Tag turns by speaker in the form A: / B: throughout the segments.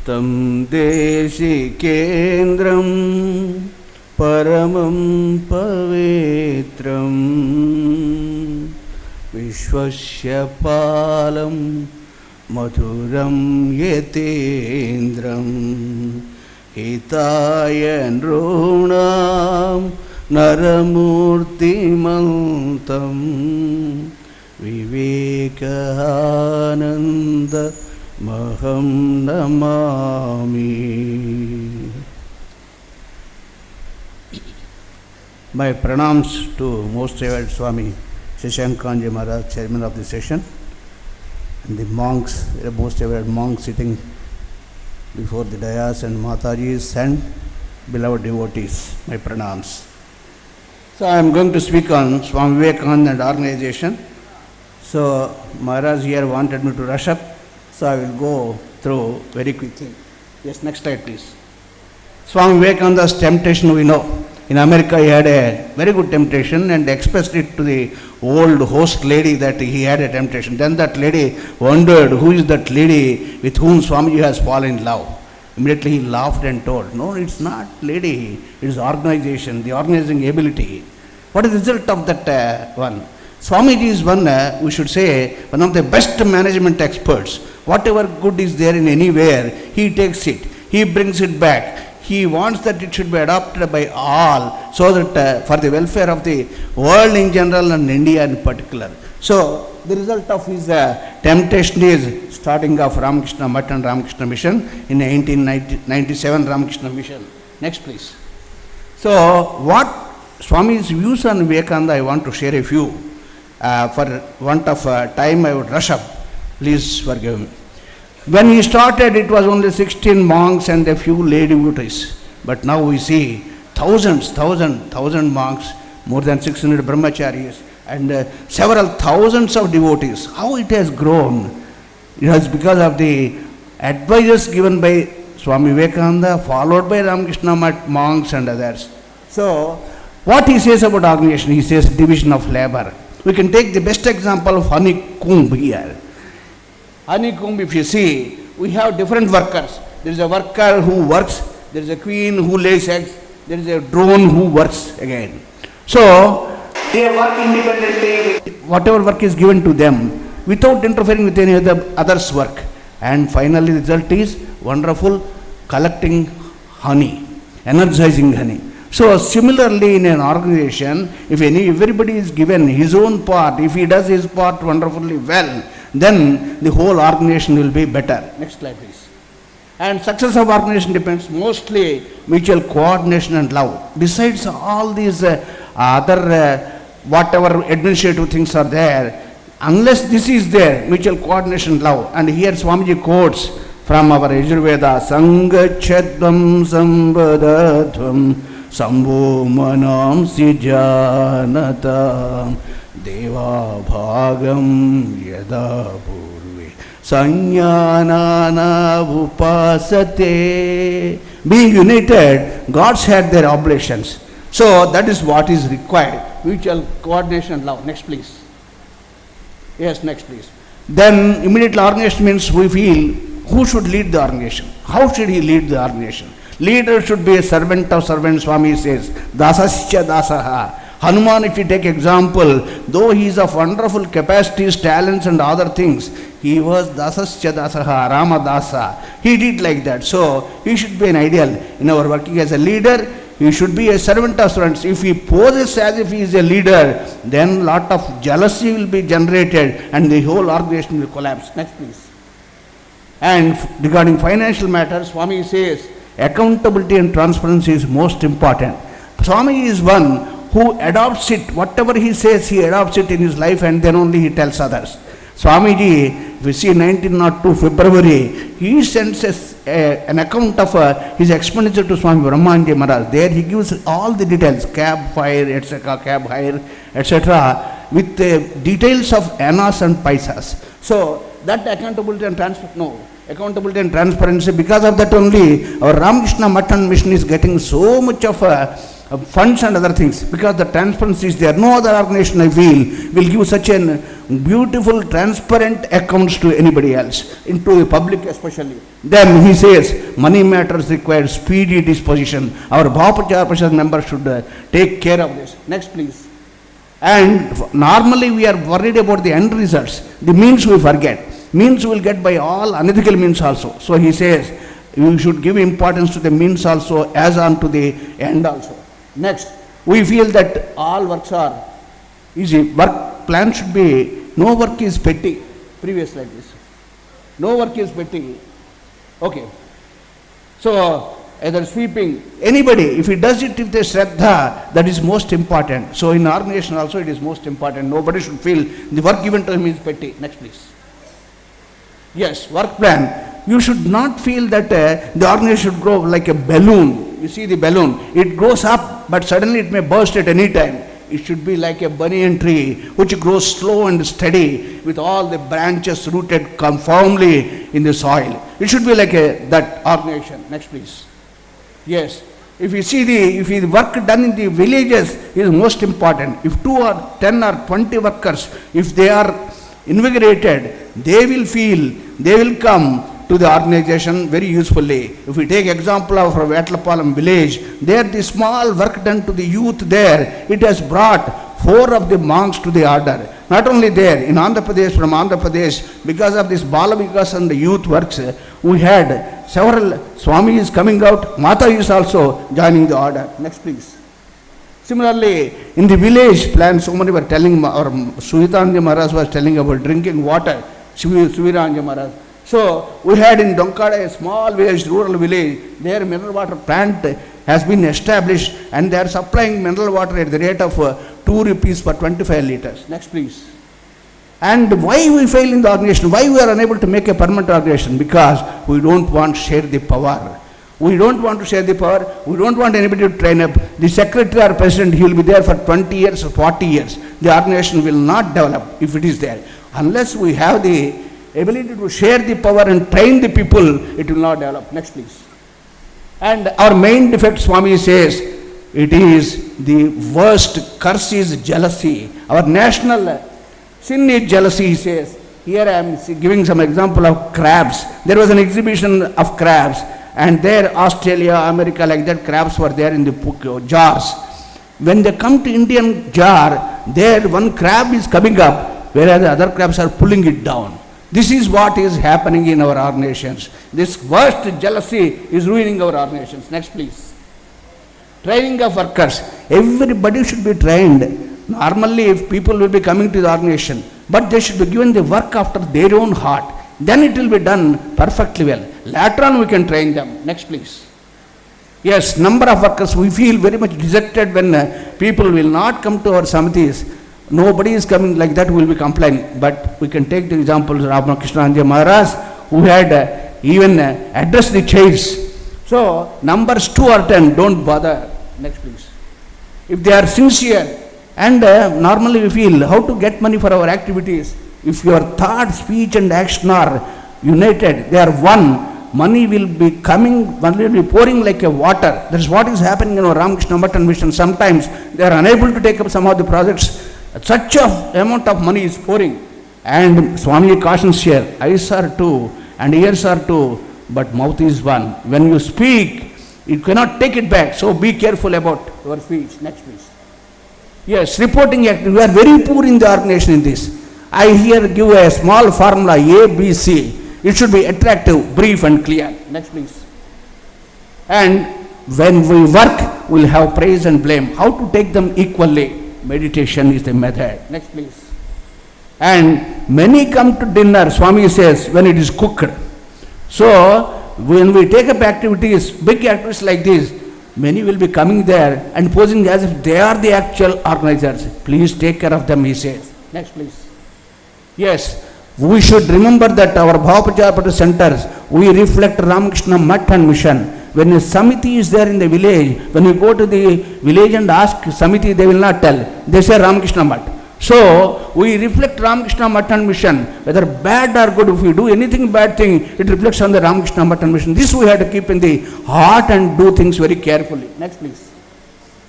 A: तं देशिकेन्द्रं परमं पवित्रं विश्वस्य पालं मधुरं यतीन्द्रं हिताय नॄणां नरमूर्तिमन्तं विवेकानन्दमहं Namami. My pranams to Most Revered Swami Shashankanji Maharaj, Chairman of the session, and the monks, the Most Revered monks sitting before the dais, and Matajis and beloved devotees, my pranams. So I am going to speak on Swami Vivekananda and organization. So Maharaj here wanted me to rush up, so I will go through very quickly. Yes, next slide please. Swami Vivekananda's temptation we know. In America he had a very good temptation and expressed it to the old host lady that he had a temptation. Then that lady wondered who is that lady with whom Swamiji has fallen in love. Immediately he laughed and told, no, it's not lady, it is organization, the organizing ability. What is the result of that one? Swamiji is one, we should say, one of the best management experts. Whatever good is there in anywhere, he takes it, he brings it back. He wants that it should be adopted by all, so that for the welfare of the world in general and India in particular. So the result of his temptation is starting of Ramakrishna Math and Ramakrishna Mission in 1897 Ramakrishna Mission. Next please. So what Swami's views on Vivekananda, I want to share a few. For want of time I would rush up. Please forgive me. When he started, it was only 16 monks and a few lay devotees. But now we see thousand monks, more than 600 brahmacharis, and several thousands of devotees. How it has grown? It was because of the advices given by Swami Vivekananda, followed by Ramakrishna monks and others. So, what he says about organization? He says division of labor. We can take the best example of honeycomb here. Honeycomb, if you see, we have different workers. There is a worker who works, there is a queen who lays eggs, there is a drone who works again. So, they work independently, whatever work is given to them, without interfering with any other's work. And finally, the result is wonderful, collecting honey, energizing honey. So, similarly in an organization, if everybody is given his own part, if he does his part wonderfully well, then the whole organization will be better. Next slide please. And success of organization depends mostly mutual coordination and love. Besides all these other whatever administrative things are there, unless this is there, mutual coordination, love. And here Swamiji quotes from our Yajurveda, Sangachadvam Sambadadvam Sambhu Manam Sijanatam Deva Bhagam Yada Purve Sanyanana Upasate. Being united, gods had their oblations. So that is what is required. Mutual coordination and love. Next please. Yes, next please. Then immediate organization means we feel who should lead the organization. How should he lead the organization? Leader should be a servant of servants, Swami says. Dasasya dasaha. Hanuman, if you take example, though he is of wonderful capacities, talents and other things, he was dasasya dasaha, Rama dasa. He did like that. So, he should be an ideal in our working as a leader. He should be a servant of servants. If he poses as if he is a leader, then lot of jealousy will be generated and the whole organization will collapse. Next please. And regarding financial matters, Swami says, accountability and transparency is most important. Swami is one who adopts it, whatever he says, he adopts it in his life and then only he tells others. Swamiji, if we see 1902 February, he sends an account of his expenditure to Swami Brahmanji Maharaj. There he gives all the details, cab fare, etc., cab hire, etc., with details of annas and paisas. So, that accountability and transparency, because of that only, our Ramakrishna Math and Mission is getting so much of funds and other things, because the transparency is there. No other organization, I feel, will give such a beautiful, transparent accounts to anybody else, into the public especially. Then he says, money matters require speedy disposition. Our Bhapachar Prashad members should take care of this. Next, please. And normally we are worried about the end results. The means we forget. Means we will get by all unethical means also. So he says, you should give importance to the means also as on to the end also. Next, we feel that all works are easy. Work plan should be, no work is petty. Previous like this. No work is petty. Okay. So, either sweeping, anybody, if he does it with a shraddha, that is most important. So, in organization also it is most important. Nobody should feel the work given to him is petty. Next, please. Yes, work plan. You should not feel that the organization should grow like a balloon. You see the balloon, it grows up, but suddenly it may burst at any time. It should be like a banyan tree, which grows slow and steady, with all the branches rooted firmly in the soil. It should be like that organization. Next, please. Yes. If you see the work done in the villages is most important. If 2 or 10 or 20 workers, if they are invigorated, they will feel, they will come to the organization very usefully. If we take example of our Vatlapalam village, there the small work done to the youth there, it has brought 4 of the monks to the order. Not only there, in Andhra Pradesh, from Andhra Pradesh, because of this Bala Vikas and the youth works, we had several Swamis coming out. Mata is also joining the order. Next, please. Similarly, in the village plan, so many were telling, or Suhitanji Maharaj was telling about drinking water, Suviranji Maharaj. So, we had in Donkada a small village, rural village, there mineral water plant has been established and they are supplying mineral water at the rate of 2 rupees per 25 liters. Next, please. And why we fail in the organization? Why we are unable to make a permanent organization? Because we don't want to share the power. We don't want to share the power. We don't want anybody to train up. The secretary or president, he will be there for 20 years or 40 years. The organization will not develop if it is there. Unless we have the ability to share the power and train the people, it will not develop. Next, please. And our main defect, Swami says, it is the worst curse is jealousy. Our national sin is jealousy, he says. Here I am giving some example of crabs. There was an exhibition of crabs, and there Australia, America, like that, crabs were there in the jars. When they come to Indian jar, there one crab is coming up, whereas the other crabs are pulling it down. This is what is happening in our organizations. This worst jealousy is ruining our organizations. Next, please. Training of workers. Everybody should be trained. Normally, if people will be coming to the organization, but they should be given the work after their own heart. Then it will be done perfectly well. Later on, we can train them. Next, please. Yes, number of workers, we feel very much dejected when people will not come to our samitis. Nobody is coming, like that we will be complaining. But we can take the example of Ramakrishna Maharaj, who had even addressed the chairs. So, numbers 2 or 10, don't bother. Next, please. If they are sincere, and normally we feel how to get money for our activities. If your thought, speech and action are united, they are one, money will be coming, money will be pouring like a water. That is what is happening in our Ramakrishna Matan mission. Sometimes they are unable to take up some of the projects. Such an amount of money is pouring. And Swami cautions here, eyes are 2 and ears are 2, but mouth is 1. When you speak, you cannot take it back. So be careful about your speech. Next, please. Yes, reporting act. We are very poor in the organization in this. I here give a small formula, A, B, C. It should be attractive, brief and clear. Next, please. And when we work, we will have praise and blame. How to take them equally? Meditation is the method. Next, please. And many come to dinner, Swami says, when it is cooked. So, when we take up activities, big activities like this, many will be coming there and posing as if they are the actual organizers. Please take care of them, he says. Next, please. Yes, we should remember that our Bhavapachara centers, we reflect Ramakrishna Math and Mission. When a Samiti is there in the village, when we go to the village and ask Samiti, they will not tell. They say Ramakrishna Math. So, we reflect Ramakrishna Math and Mission. Whether bad or good, if we do anything bad thing, it reflects on the Ramakrishna Math and Mission. This we have to keep in the heart and do things very carefully. Next, please.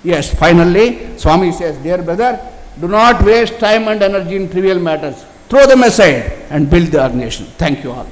A: Yes, finally, Swami says, dear brother, do not waste time and energy in trivial matters. Throw them aside and build the organization. Thank you all.